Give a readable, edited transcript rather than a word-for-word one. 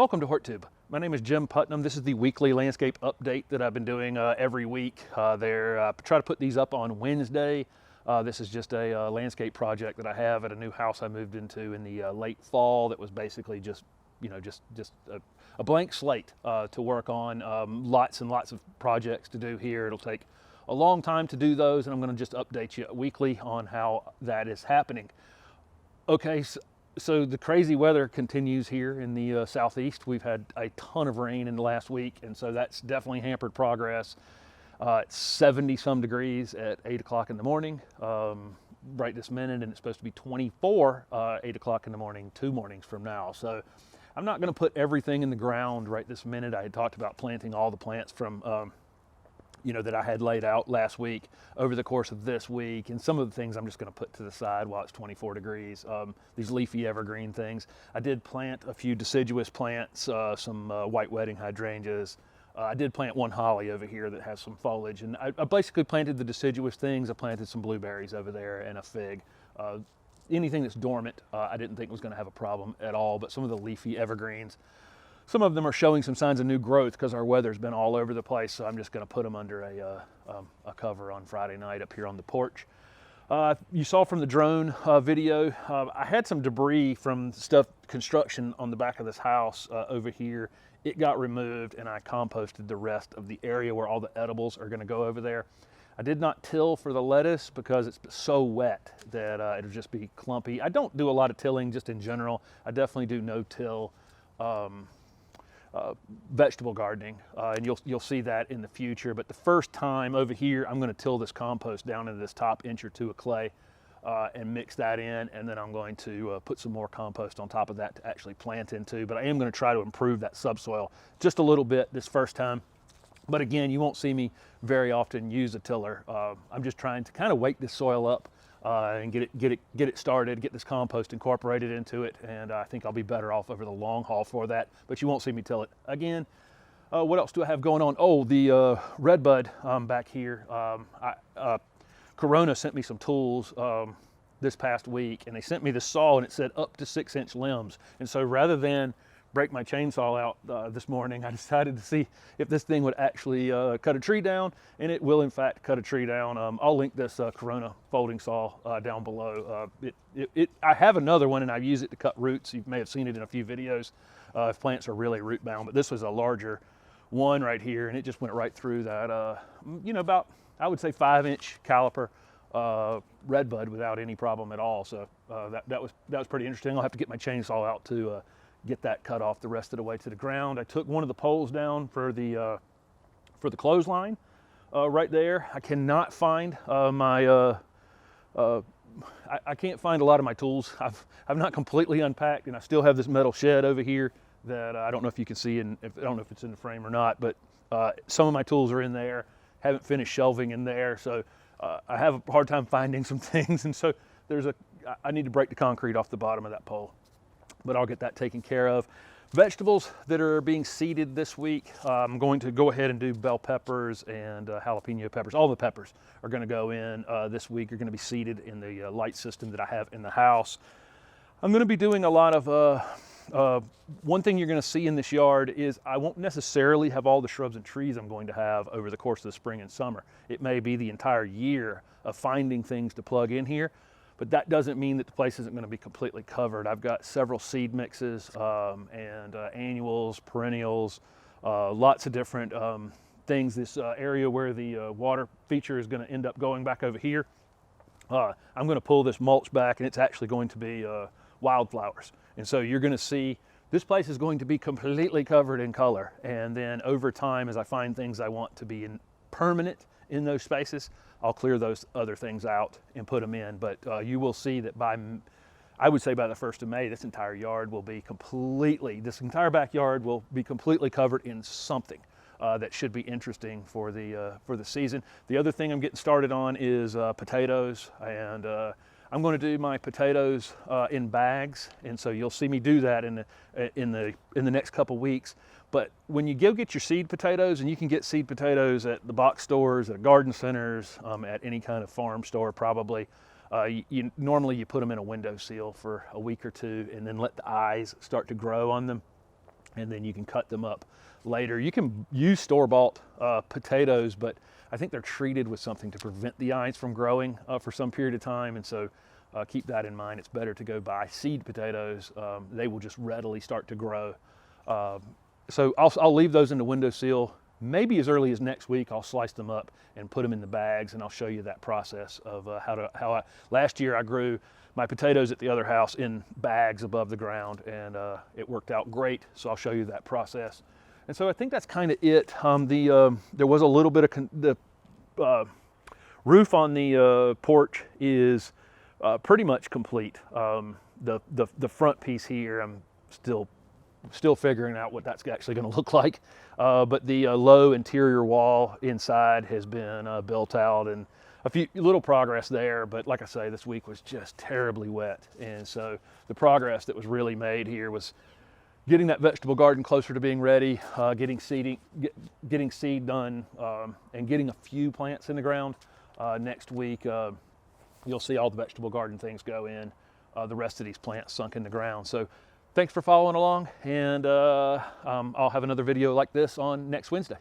Welcome to HortTube. My name is Jim Putnam. This is the weekly landscape update that I've been doing every week. I try to put these up on Wednesday. This is just a landscape project that I have at a new house I moved into in the late fall. That was basically just a blank slate to work on. Lots and lots of projects to do here. It'll take a long time to do those, and I'm going to just update you weekly on how that is happening. Okay. So the crazy weather continues here in the southeast. We've had a ton of rain in the last week, and so that's definitely hampered progress. It's 70 some degrees at 8 o'clock in the morning right this minute, and it's supposed to be 24 8 o'clock in the morning 2 mornings from now. So I'm not going to put everything in the ground right this minute. I had talked about planting all the plants from that I had laid out last week over the course of this week, and some of the things I'm just going to put to the side while it's 24 degrees. These leafy evergreen things. I did plant a few deciduous plants, some white wedding hydrangeas. I did plant one holly over here that has some foliage, and I basically planted the deciduous things. I planted some blueberries over there and a fig. Anything that's dormant, I didn't think was going to have a problem at all, but some of the leafy evergreens, some of them are showing some signs of new growth because our weather's been all over the place, so I'm just going to put them under a cover on Friday night up here on the porch. You saw from the drone video, I had some debris from construction on the back of this house over here. It got removed, and I composted the rest of the area where all the edibles are going to go over there. I did not till for the lettuce because it's so wet that it'll just be clumpy. I don't do a lot of tilling just in general. I definitely do no-till vegetable gardening, and you'll see that in the future. But the first time over here, I'm going to till this compost down into this top inch or two of clay and mix that in, and then I'm going to put some more compost on top of that to actually plant into. But I am going to try to improve that subsoil just a little bit this first time. But again, you won't see me very often use a tiller. I'm just trying to kind of wake this soil up and get it started, get this compost incorporated into it, and I think I'll be better off over the long haul for that. But you won't see me till it again. What else do I have going on? Oh, the redbud back here. Corona sent me some tools this past week, and they sent me the saw, and it said up to 6-inch limbs. And so rather than break my chainsaw out this morning, I decided to see if this thing would actually cut a tree down, and it will in fact cut a tree down. I'll link this Corona folding saw down below. I have another one, and I use it to cut roots. You may have seen it in a few videos if plants are really root bound, but this was a larger one right here, and it just went right through that, about, I would say, 5-inch caliper redbud without any problem at all. So that was pretty interesting. I'll have to get my chainsaw out to get that cut off the rest of the way to the ground. I took one of the poles down for the clothesline right there. I cannot find I can't find a lot of my tools. I've not completely unpacked, and I still have this metal shed over here that I don't know if you can see, and I don't know if it's in the frame or not, but some of my tools are in there. Haven't finished shelving in there, so I have a hard time finding some things, and so I need to break the concrete off the bottom of that pole. But I'll get that taken care of. Vegetables that are being seeded this week, I'm going to go ahead and do bell peppers and jalapeno peppers. All the peppers are going to go in this week. Are going to be seeded in the light system that I have in the house. I'm going to be doing a lot of, one thing you're going to see in this yard is I won't necessarily have all the shrubs and trees I'm going to have over the course of the spring and summer. It may be the entire year of finding things to plug in here. But that doesn't mean that the place isn't going to be completely covered. I've got several seed mixes and annuals, perennials, lots of different things. This area where the water feature is going to end up going back over here. I'm going to pull this mulch back, and it's actually going to be wildflowers. And so you're going to see this place is going to be completely covered in color. And then over time, as I find things I want to be permanent in those spaces, I'll clear those other things out and put them in. But you will see that I would say by the 1st of May, this entire yard will be this entire backyard will be completely covered in something that should be interesting for the season. The other thing I'm getting started on is potatoes, and I'm going to do my potatoes in bags, and so you'll see me do that in the next couple weeks. But when you go get your seed potatoes, and you can get seed potatoes at the box stores, at garden centers, at any kind of farm store probably, normally you put them in a window seal for a week or two and then let the eyes start to grow on them. and then you can cut them up later. You can use store-bought potatoes, but I think they're treated with something to prevent the ides from growing for some period of time, and so keep that in mind. It's better to go buy seed potatoes. They will just readily start to grow. So I'll leave those in the windowsill. Maybe as early as next week, I'll slice them up and put them in the bags, and I'll show you that process of last year I grew my potatoes at the other house in bags above the ground, and it worked out great. So I'll show you that process. And so I think that's kind of it. There was a little bit of the roof on the porch is pretty much complete. The front piece here, I'm still figuring out what that's actually going to look like. But the low interior wall inside has been built out, and a few little progress there. But like I say, this week was just terribly wet, and so the progress that was really made here was getting that vegetable garden closer to being ready, getting seed done, and getting a few plants in the ground. Next week, you'll see all the vegetable garden things go in. The rest of these plants sunk in the ground. So thanks for following along, and I'll have another video like this on next Wednesday.